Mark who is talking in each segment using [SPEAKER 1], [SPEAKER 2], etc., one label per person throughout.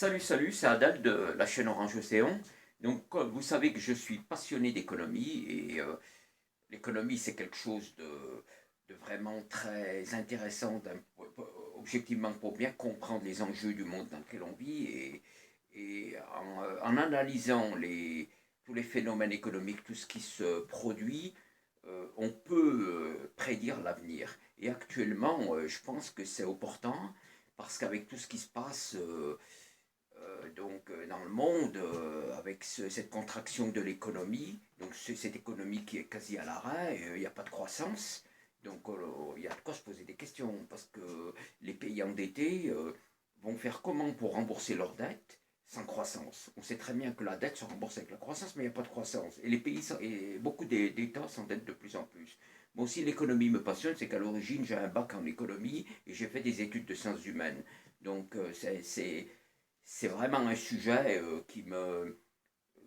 [SPEAKER 1] Salut, c'est Adal de la chaîne Orange Océan. Donc, comme vous savez que je suis passionné d'économie et l'économie c'est quelque chose de vraiment très intéressant objectivement pour bien comprendre les enjeux du monde dans lequel on vit et en analysant tous les phénomènes économiques, tout ce qui se produit, on peut prédire l'avenir. Et actuellement, je pense que c'est opportun parce qu'avec tout ce qui se passe dans le monde, avec cette contraction de l'économie, donc cette économie qui est quasi à l'arrêt, il n'y a pas de croissance, donc il y a de quoi se poser des questions, parce que les pays endettés vont faire comment pour rembourser leurs dettes sans croissance. On sait très bien que la dette se rembourse avec la croissance, mais il n'y a pas de croissance. Et les pays, et beaucoup d'États s'endettent de plus en plus. Moi aussi, l'économie me passionne, c'est qu'à l'origine, j'ai un bac en économie et j'ai fait des études de sciences humaines. Donc, c'est vraiment un sujet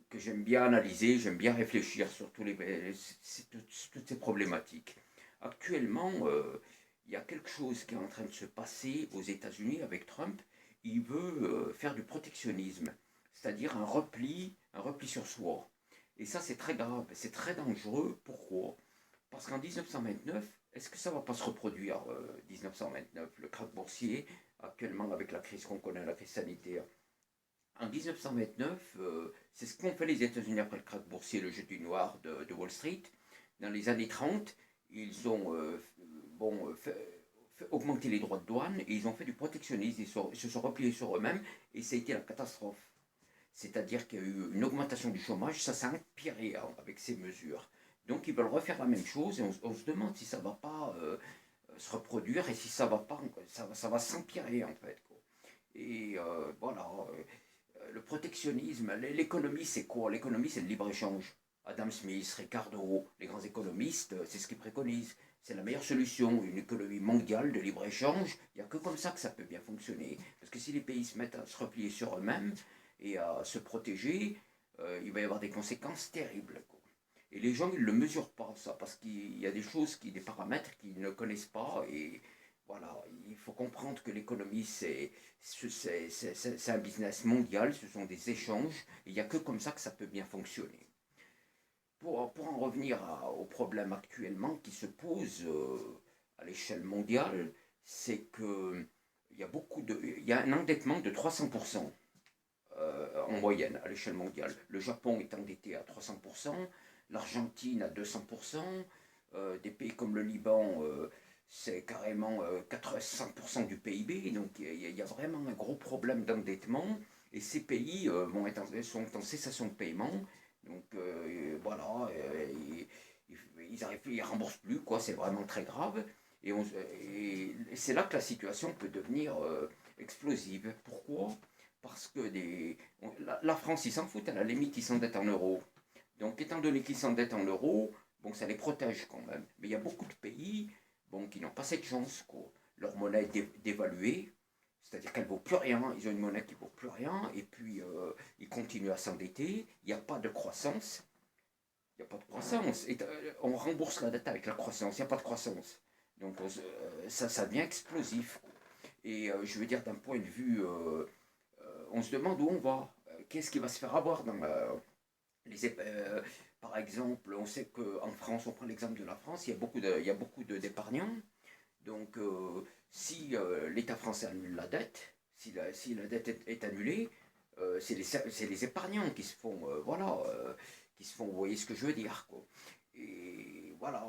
[SPEAKER 1] que j'aime bien analyser, j'aime bien réfléchir sur toutes ces problématiques. Actuellement, il y a quelque chose qui est en train de se passer aux États-Unis avec Trump. Il veut faire du protectionnisme, c'est-à-dire un repli sur soi. Et ça, c'est très grave, c'est très dangereux. Pourquoi? Parce qu'en 1929, est-ce que ça ne va pas se reproduire, 1929, le krach boursier, actuellement avec la crise qu'on connaît, la crise sanitaire? En 1929, c'est ce qu'ont fait les États-Unis après le krach boursier, le jeudi noir de Wall Street. Dans les années 30, ils ont fait augmenter les droits de douane et ils ont fait du protectionnisme. Ils se sont repliés sur eux-mêmes et ça a été la catastrophe. C'est-à-dire qu'il y a eu une augmentation du chômage, ça s'est empiré avec ces mesures. Donc ils veulent refaire la même chose et on se demande si ça ne va pas se reproduire et si ça va pas, ça va s'empirer en fait, quoi. Et voilà, le protectionnisme, l'économie c'est quoi? L'économie c'est le libre-échange. Adam Smith, Ricardo, les grands économistes, c'est ce qu'ils préconisent. C'est la meilleure solution, une économie mondiale de libre-échange. Il n'y a que comme ça que ça peut bien fonctionner. Parce que si les pays se mettent à se replier sur eux-mêmes et à se protéger, il va y avoir des conséquences terribles, quoi. Et les gens, ils ne le mesurent pas, ça, parce qu'il y a des choses, des paramètres qu'ils ne connaissent pas. Et voilà, il faut comprendre que l'économie, c'est un business mondial, ce sont des échanges, et il n'y a que comme ça que ça peut bien fonctionner. Pour en revenir au problème actuellement qui se pose à l'échelle mondiale, c'est que il y a un endettement de 300% en moyenne à l'échelle mondiale. Le Japon est endetté à 300%, l'Argentine à 200%, des pays comme le Liban, c'est carrément 85% du PIB, donc il y a vraiment un gros problème d'endettement, et ces pays sont en cessation de paiement, donc voilà, ils remboursent plus, quoi, c'est vraiment très grave, et c'est là que la situation peut devenir explosive. Pourquoi? Parce que la France, ils s'en foutent, à la limite, ils s'endettent en euros. Donc, étant donné qu'ils s'endettent en euros, bon, ça les protège quand même. Mais il y a beaucoup de pays bon, qui n'ont pas cette chance, quoi. Leur monnaie est dévaluée, c'est-à-dire qu'elle ne vaut plus rien. Ils ont une monnaie qui ne vaut plus rien, et puis ils continuent à s'endetter. Il n'y a pas de croissance. Il n'y a pas de croissance. On rembourse la dette avec la croissance. Il n'y a pas de croissance. Donc, ça devient explosif, quoi. Et je veux dire, d'un point de vue on se demande où on va. Qu'est-ce qui va se faire avoir dans par exemple, on sait qu'en France, on prend l'exemple de la France, il y a beaucoup d'épargnants. Donc, si l'État français annule la dette, si la dette est annulée, c'est les épargnants qui se font, qui se font, vous voyez ce que je veux dire, quoi. Et voilà,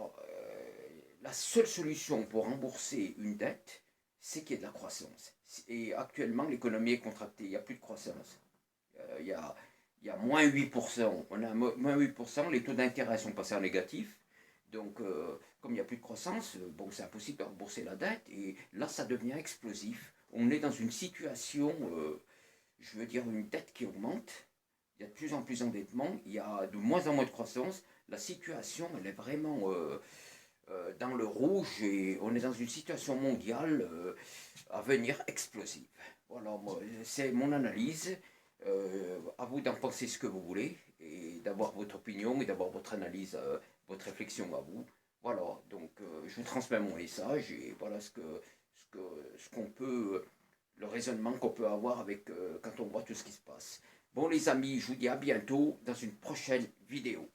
[SPEAKER 1] la seule solution pour rembourser une dette, c'est qu'il y ait de la croissance. Et actuellement, l'économie est contractée, il n'y a plus de croissance. Il y a, il y a moins 8%. On a moins 8%, les taux d'intérêt sont passés en négatif. Donc, comme il n'y a plus de croissance, bon, c'est impossible de rembourser la dette. Et là, ça devient explosif. On est dans une situation, je veux dire, une dette qui augmente. Il y a de plus en plus d'endettement. Il y a de moins en moins de croissance. La situation, elle est vraiment dans le rouge et on est dans une situation mondiale à venir explosive. Voilà, c'est mon analyse. À vous d'en penser ce que vous voulez et d'avoir votre opinion et d'avoir votre analyse, votre réflexion à vous. Voilà, donc je vous transmets mon message et voilà ce qu'on peut le raisonnement qu'on peut avoir avec, quand on voit tout ce qui se passe. Bon les amis, je vous dis à bientôt dans une prochaine vidéo.